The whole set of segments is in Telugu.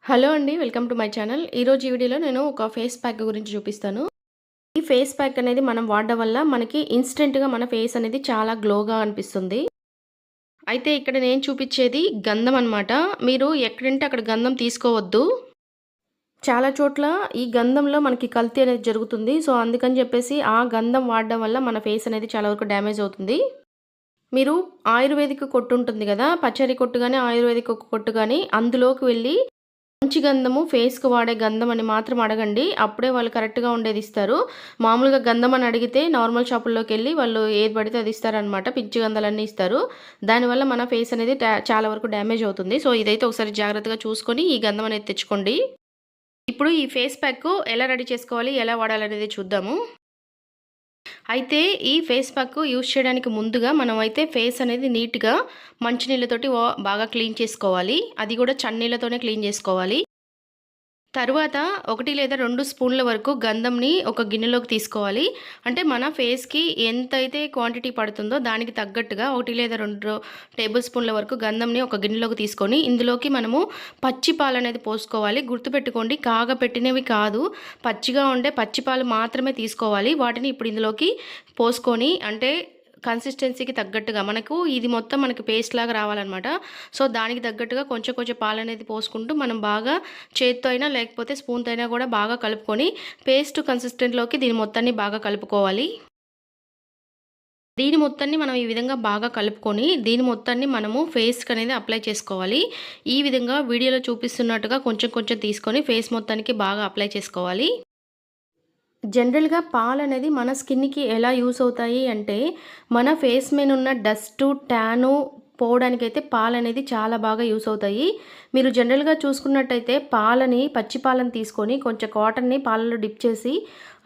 హలో అండి. Welcome to my channel. ఈరోజు ఈ వీడియోలో నేను ఒక ఫేస్ ప్యాక్ గురించి చూపిస్తాను. ఈ ఫేస్ ప్యాక్ అనేది మనం వాడడం వల్ల మనకి ఇన్‌స్టంట్‌గా మన ఫేస్ అనేది చాలా గ్లోగా అనిపిస్తుంది. అయితే ఇక్కడ నేను చూపిచ్చేది గంధం అనమాట. మీరు ఎక్కడంటే అక్కడ గంధం తీసుకోవద్దు. చాలా చోట్ల ఈ గంధంలో మనకి కల్తీ అనేది జరుగుతుంది. సో, అందుకని చెప్పేసి ఆ గంధం వాడడం వల్ల మన ఫేస్ అనేది చాలా వరకు డ్యామేజ్ అవుతుంది. మీరు ఆయుర్వేదిక్ కొట్టు ఉంటుంది గదా! పచారీ కొట్టు గాని, ఆయుర్వేదిక్ కొట్టు గాని అందులోకి వెళ్లి మంచి గంధము ఫేస్‌కి వాడే గంధం అని మాత్రం అడగండి. అప్పుడే వాళ్ళు కరెక్ట్‌గా ఉండేది ఇస్తారు. మామూలుగా గంధం అని అడిగితే నార్మల్ షాపుల్లోకెళ్ళి వాళ్ళు ఏది పడితే అది ఇస్తారనమాట. పిచ్చి గంధాలన్నీ ఇస్తారు. దానివల్ల మన ఫేస్ అనేది చాలా వరకు డ్యామేజ్ అవుతుంది. సో, ఇదైతే ఒకసారి జాగ్రత్తగా చూసుకొని ఈ గంధం అనేది తెచ్చుకోండి. ఇప్పుడు ఈ ఫేస్ ప్యాక్ ఎలా రెడీ చేసుకోవాలి? ఎలా వాడాలనేది చూద్దాము. అయితే ఈ ఫేస్ ప్యాక్ యూజ్ చేయడానికి ముందుగా మనమైతే ఫేస్ అనేది నీట్‌గా మంచినీళ్ళతోటి బాగా క్లీన్ చేసుకోవాలి. అది కూడా చన్నీళ్ళతోనే క్లీన్ చేసుకోవాలి. తరువాత 1 లేదా 2 స్పూన్ల వరకు గంధంని ఒక గిన్నెలోకి తీసుకోవాలి. అంటే మన ఫేస్‌కి ఎంతైతే క్వాంటిటీ పడుతుందో దానికి తగ్గట్టుగా 1 లేదా 2 టేబుల్ స్పూన్ల వరకు గంధంని ఒక గిన్నెలోకి తీసుకొని ఇందులోకి మనము పచ్చి పాలనేది పోసుకోవాలి. గుర్తుపెట్టుకోండి, కాగపెట్టినవి కాదు. పచ్చిగా ఉండే పచ్చి పాలు మాత్రమే తీసుకోవాలి. వాటిని ఇప్పుడు ఇందులోకి పోసుకొని అంటే కన్సిస్టెన్సీకి తగ్గట్టుగా మనకు ఇది మొత్తం మనకి పేస్ట్ లాగా రావాలన్నమాట. సో, దానికి తగ్గట్టుగా కొంచెం కొంచెం పాలనేది పోసుకుంటూ మనం బాగా చేత్తో అయినా లేకపోతే స్పూన్‌తో అయినా కూడా బాగా కలుపుకొని పేస్ట్ కన్సిస్టెంట్‌లోకి దీని మొత్తాన్ని బాగా కలుపుకోవాలి. దీని మొత్తాన్ని మనం ఈ విధంగా బాగా కలుపుకొని దీని మొత్తాన్ని మనము ఫేస్‌కనేది అప్లై చేసుకోవాలి. ఈ విధంగా వీడియోలో చూపిస్తున్నట్టుగా కొంచెం కొంచెం తీసుకొని ఫేస్ మొత్తానికి బాగా అప్లై చేసుకోవాలి. జనరల్‌గా పాలనేది మన స్కిన్‌కి ఎలా యూజ్ అవుతాయి అంటే, మన ఫేస్ మీనున్న డస్టు, ట్యాను పోవడానికైతే పాలనేది చాలా బాగా యూజ్ అవుతాయి. మీరు జనరల్‌గా చూసుకున్నట్టయితే పాలని, పచ్చి పాలని తీసుకొని కొంచెం కాటన్‌ని పాలలో డిప్ చేసి,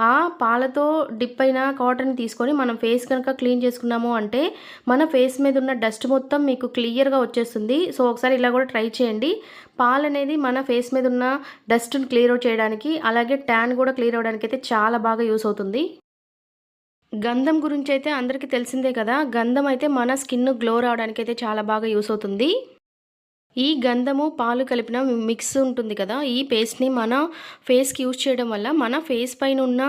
ఆ పాలతో డిప్ అయిన కాటన్ తీసుకొని మనం ఫేస్ కనుక క్లీన్ చేసుకున్నాము అంటే, మన ఫేస్ మీద ఉన్న డస్ట్ మొత్తం మీకు క్లియర్‌గా వచ్చేస్తుంది. సో, ఒకసారి ఇలా కూడా ట్రై చేయండి. పాలనేది మన ఫేస్ మీద ఉన్న డస్ట్‌ని క్లియర్ అవుట్ చేయడానికి, అలాగే ట్యాన్ కూడా క్లియర్ అవ్వడానికైతే చాలా బాగా యూజ్ అవుతుంది. గంధం గురించైతే అందరికీ తెలిసిందే కదా! గంధం అయితే మన స్కిన్ గ్లో రావడానికైతే చాలా బాగా యూజ్ అవుతుంది. ఈ గంధము, పాలు కలిపిన మిక్స్ ఉంటుంది కదా! ఈ పేస్ట్‌ని మన ఫేస్‌కి యూజ్ చేయడం వల్ల మన ఫేస్ పైన ఉన్న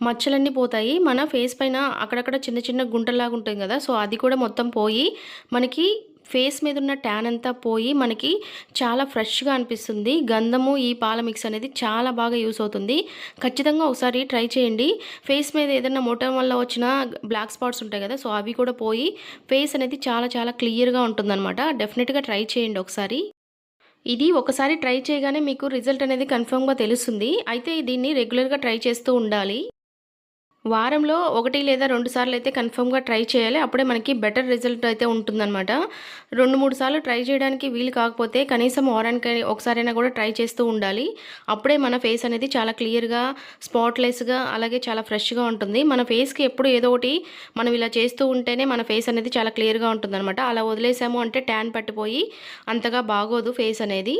మచ్చలన్నీ పోతాయి. మన ఫేస్ పైన అక్కడక్కడ చిన్న చిన్న గుంటల్లాగా ఉంటుంది కదా! సో, అది కూడా మొత్తం పోయి మనకి ఫేస్ మీద ఉన్న ట్యాన్ అంతా పోయి మనకి చాలా ఫ్రెష్‌గా అనిపిస్తుంది. గంధము, ఈ పాల మిక్స్ అనేది చాలా బాగా యూజ్ అవుతుంది. ఖచ్చితంగా ఒకసారి ట్రై చేయండి. ఫేస్ మీద ఏదైనా మొటిమల వల్ల వచ్చిన బ్లాక్ స్పాట్స్ ఉంటాయి కదా! సో, అవి కూడా పోయి ఫేస్ అనేది చాలా చాలా క్లియర్‌గా ఉంటుందనమాట. డెఫినిట్‌గా ట్రై చేయండి ఒకసారి. ఇది ఒకసారి ట్రై చేయగానే మీకు రిజల్ట్ అనేది కన్ఫర్మ్‌గా తెలుస్తుంది. అయితే దీన్ని రెగ్యులర్‌గా ట్రై చేస్తూ ఉండాలి. వారంలో 1 లేదా 2 సార్లయితే కన్ఫర్మ్‌గా ట్రై చేయాలి. అప్పుడే మనకి బెటర్ రిజల్ట్ అయితే ఉంటుందనమాట. 2, 3 సార్లు ట్రై చేయడానికి వీలు కాకపోతే కనీసం వారానికి ఒకసారైనా కూడా ట్రై చేస్తూ ఉండాలి. అప్పుడే మన ఫేస్ అనేది చాలా క్లియర్‌గా, స్పాట్‌లెస్‌గా అలాగే చాలా ఫ్రెష్‌గా ఉంటుంది. మన ఫేస్‌కి ఎప్పుడు ఏదో ఒకటి మనం ఇలా చేస్తూ ఉంటేనే మన ఫేస్ అనేది చాలా క్లియర్‌గా ఉంటుందనమాట. అలా వదిలేసాము అంటే ట్యాన్ పట్టిపోయి అంతగా బాగోదు ఫేస్ అనేది.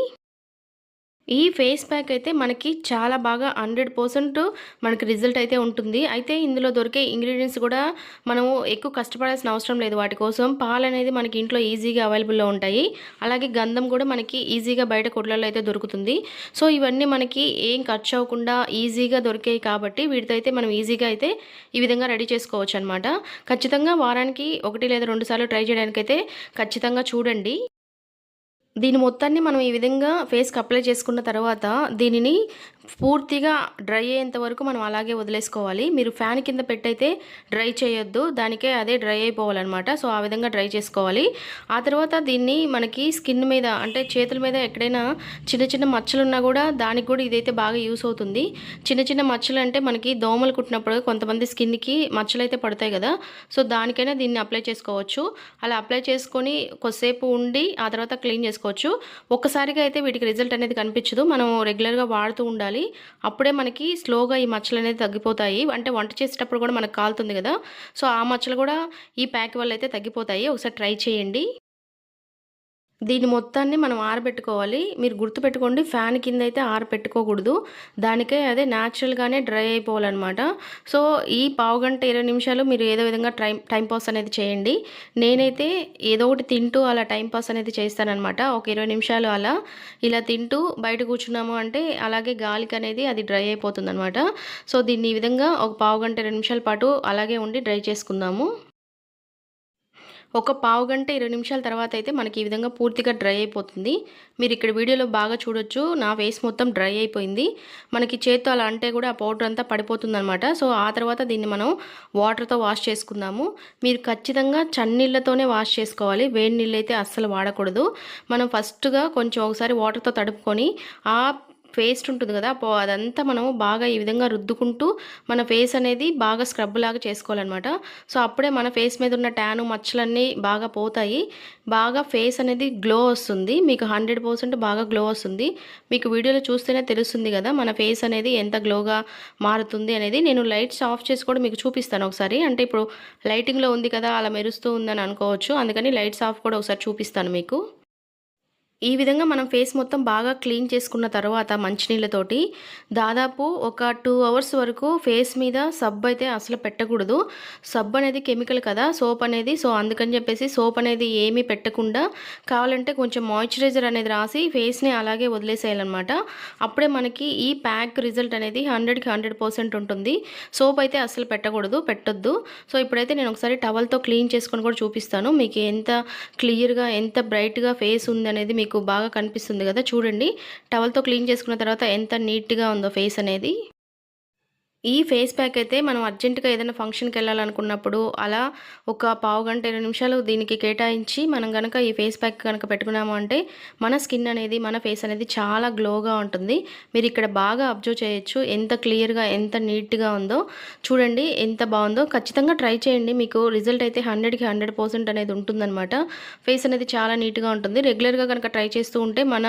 ఈ ఫేస్ ప్యాక్ అయితే మనకి చాలా బాగా 100% మనకి రిజల్ట్ అయితే ఉంటుంది. అయితే ఇందులో దొరికే ఇంగ్రీడియెంట్స్ కూడా మనము ఎక్కువ కష్టపడాల్సిన అవసరం లేదు వాటి కోసం. పాలనేది మనకి ఇంట్లో ఈజీగా అవైలబుల్‌లో ఉంటాయి. అలాగే గంధం కూడా మనకి ఈజీగా బయట కొట్లలో అయితే దొరుకుతుంది. సో, ఇవన్నీ మనకి ఏం ఖర్చు అవ్వకుండా ఈజీగా దొరికాయి కాబట్టి వీటితో అయితే మనం ఈజీగా అయితే ఈ విధంగా రెడీ చేసుకోవచ్చనమాట. ఖచ్చితంగా వారానికి 1 లేదా 2 సార్లు ట్రై చేయడానికైతే ఖచ్చితంగా చూడండి. దీని మొత్తాన్ని మనం ఈ విధంగా ఫేస్‌కి అప్లై చేసుకున్న తర్వాత దీనిని పూర్తిగా డ్రై అయ్యేంత వరకు మనం అలాగే వదిలేసుకోవాలి. మీరు ఫ్యాన్ కింద పెట్టయితే డ్రై చేయొద్దు. దానికే అదే డ్రై అయిపోవాలనమాట. సో, ఆ విధంగా డ్రై చేసుకోవాలి. ఆ తర్వాత దీన్ని మనకి స్కిన్ మీద అంటే చేతుల మీద ఎక్కడైనా చిన్న చిన్న మచ్చలున్నా కూడా దానికి కూడా ఇదైతే బాగా యూజ్ అవుతుంది. చిన్న చిన్న మచ్చలంటే మనకి దోమలు కుట్టినప్పుడు కొంతమంది స్కిన్‌కి మచ్చలైతే పడతాయి కదా! సో, దానికైనా దీన్ని అప్లై చేసుకోవచ్చు. అలా అప్లై చేసుకొని కొద్దిసేపు ఉండి ఆ తర్వాత క్లీన్ చేసుకోవచ్చు. ఒక్కసారిగా అయితే వీటికి రిజల్ట్ అనేది కనిపించదు. మనం రెగ్యులర్‌గా వాడుతూ ఉండాలి. అప్పుడే మనకి స్లోగా ఈ మచ్చలనేవి తగ్గిపోతాయి. అంటే వంట చేసేటప్పుడు కూడా మనకు కాలుతుంది కదా! సో, ఆ మచ్చలు కూడా ఈ ప్యాక్ వల్ల అయితే తగ్గిపోతాయి. ఒకసారి ట్రై చేయండి. దీన్ని మొత్తాన్ని మనం ఆరబెట్టుకోవాలి. మీరు గుర్తుపెట్టుకోండి, ఫ్యాన్ కిందైతే ఆరబెట్టుకోకూడదు. దానికే అదే న్యాచురల్‌గానే డ్రై అయిపోవాలనమాట. సో, ఈ పావుగంట, 20 నిమిషాలు మీరు ఏదో విధంగా టైమ్ పాస్ అనేది చేయండి. నేనైతే ఏదో ఒకటి తింటూ అలా టైమ్ పాస్ అనేది చేస్తాననమాట. ఒక 20 నిమిషాలు అలా ఇలా తింటూ బయట కూర్చున్నాము అంటే అలాగే గాలికనేది అది డ్రై అయిపోతుందనమాట. సో, దీన్ని ఈ విధంగా ఒక పావుగంట, 20 నిమిషాల పాటు అలాగే ఉండి డ్రై చేసుకుందాము. ఒక పావుగంట, 20 నిమిషాల తర్వాతయితే మనకి ఈ విధంగా పూర్తిగా డ్రై అయిపోతుంది. మీరిక్కడ వీడియోలో బాగా చూడొచ్చు. నా ఫేస్ మొత్తం డ్రై అయిపోయింది. మనకి చేత్తో అలా అంటే కూడా ఆ పౌడర్ అంతా పడిపోతుందనమాట. సో, ఆ తర్వాత దీన్ని మనం వాటర్‌తో వాష్ చేసుకుందాము. మీరు ఖచ్చితంగా చన్నీళ్ళతోనే వాష్ చేసుకోవాలి. వేడి నీళ్ళైతే అస్సలు వాడకూడదు. మనం ఫస్ట్‌గా కొంచెం ఒకసారి వాటర్‌తో తడుపుకొని ఆ పేస్ట్ ఉంటుంది కదా! అదంతా మనము బాగా ఈ విధంగా రుద్దుకుంటూ మన ఫేస్ అనేది బాగా స్క్రబ్ లాగా చేసుకోవాలనమాట. సో, అప్పుడే మన ఫేస్ మీద ఉన్న ట్యాను, మచ్చలన్నీ బాగా పోతాయి. బాగా ఫేస్ అనేది గ్లో వస్తుంది. మీకు 100% బాగా గ్లో వస్తుంది. మీకు వీడియోలో చూస్తేనే తెలుస్తుంది కదా! మన ఫేస్ అనేది ఎంత గ్లోగా మారుతుంది అనేది. నేను లైట్స్ ఆఫ్ చేసి కూడా మీకు చూపిస్తాను ఒకసారి. అంటే ఇప్పుడు లైటింగ్‌లో ఉంది కదా! అలా మెరుస్తూ ఉందని అనుకోవచ్చు. అందుకని లైట్స్ ఆఫ్ కూడా ఒకసారి చూపిస్తాను మీకు. ఈ విధంగా మనం ఫేస్ మొత్తం బాగా క్లీన్ చేసుకున్న తర్వాత మంచినీళ్ళతోటి దాదాపు ఒక 2 అవర్స్ వరకు ఫేస్ మీద సబ్బు అయితే అసలు పెట్టకూడదు. సబ్బు అనేది కెమికల్ కదా, సోప్ అనేది. సో, అందుకని చెప్పేసి సోప్ అనేది ఏమీ పెట్టకుండా కావాలంటే కొంచెం మాయిశ్చరైజర్ అనేది రాసి ఫేస్‌ని అలాగే వదిలేసేయాలనమాట. అప్పుడే మనకి ఈ ప్యాక్ రిజల్ట్ అనేది 100కి 100% ఉంటుంది. సోప్ అయితే అస్సలు పెట్టొద్దు. సో, ఇప్పుడైతే నేను ఒకసారి టవల్‌తో క్లీన్ చేసుకొని కూడా చూపిస్తాను. మీకు ఎంత క్లియర్‌గా, ఎంత బ్రైట్‌గా ఫేస్ ఉందనేది మీకు బాగా కనిపిస్తుంది కదా! చూడండి. టవల్‌తో క్లీన్ చేసుకున్న తర్వాత ఎంత నీట్‌గా ఉందో ఫేస్ అనేది. ఈ ఫేస్ ప్యాక్ అయితే మనం అర్జెంట్‌గా ఏదైనా ఫంక్షన్‌కెళ్ళాలనుకున్నప్పుడు అలా ఒక పావుగంట, 20 నిమిషాలు దీనికి కేటాయించి మనం గనక ఈ ఫేస్ ప్యాక్ కనుక పెట్టుకున్నాము అంటే మన స్కిన్ అనేది, మన ఫేస్ అనేది చాలా గ్లోగా ఉంటుంది. మీరిక్కడ బాగా అబ్జర్వ్ చేయొచ్చు. ఎంత క్లియర్‌గా, ఎంత నీట్‌గా ఉందో. చూడండి ఎంత బావుందో. ఖచ్చితంగా ట్రై చేయండి. మీకు రిజల్ట్ అయితే 100కి 100% అనేది ఉంటుందనమాట. ఫేస్ అనేది చాలా నీట్‌గా ఉంటుంది. రెగ్యులర్‌గా కనుక ట్రై చేస్తూ ఉంటే మన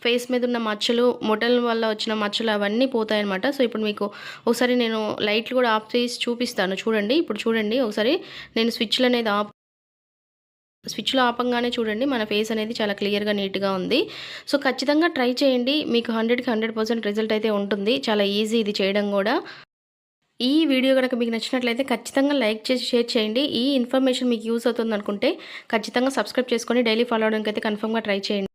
ఫేస్ మీద ఉన్న మచ్చలు, మొటిమల వల్ల వచ్చిన మచ్చలు అవన్నీ పోతాయన్నమాట. సో, ఇప్పుడు మీకు ఒకసారి నేను లైట్లు కూడా ఆఫ్ చేసి చూపిస్తాను చూడండి. ఇప్పుడు చూడండి ఒకసారి నేను స్విచ్‌లో ఆపంగానే చూడండి మన ఫేస్ అనేది చాలా క్లియర్‌గా, నీట్‌గా ఉంది. సో, ఖచ్చితంగా ట్రై చేయండి. మీకు 100కి 100% రిజల్ట్ అయితే ఉంటుంది. చాలా ఈజీ ఇది చేయడం గూడా. ఈ వీడియో గనక మీకు నచ్చినట్లయితే ఖచ్చితంగా లైక్ చేసి షేర్ చేయండి. ఈ ఇన్ఫర్మేషన్ మీకు యూజ్ అవుతుందనుకుంటే ఖచ్చితంగా సబ్స్క్రైబ్ చేసుకొని డైలీ ఫాలో అవ్వడానికైతే కన్ఫర్మ్‌గా ట్రై చేయండి.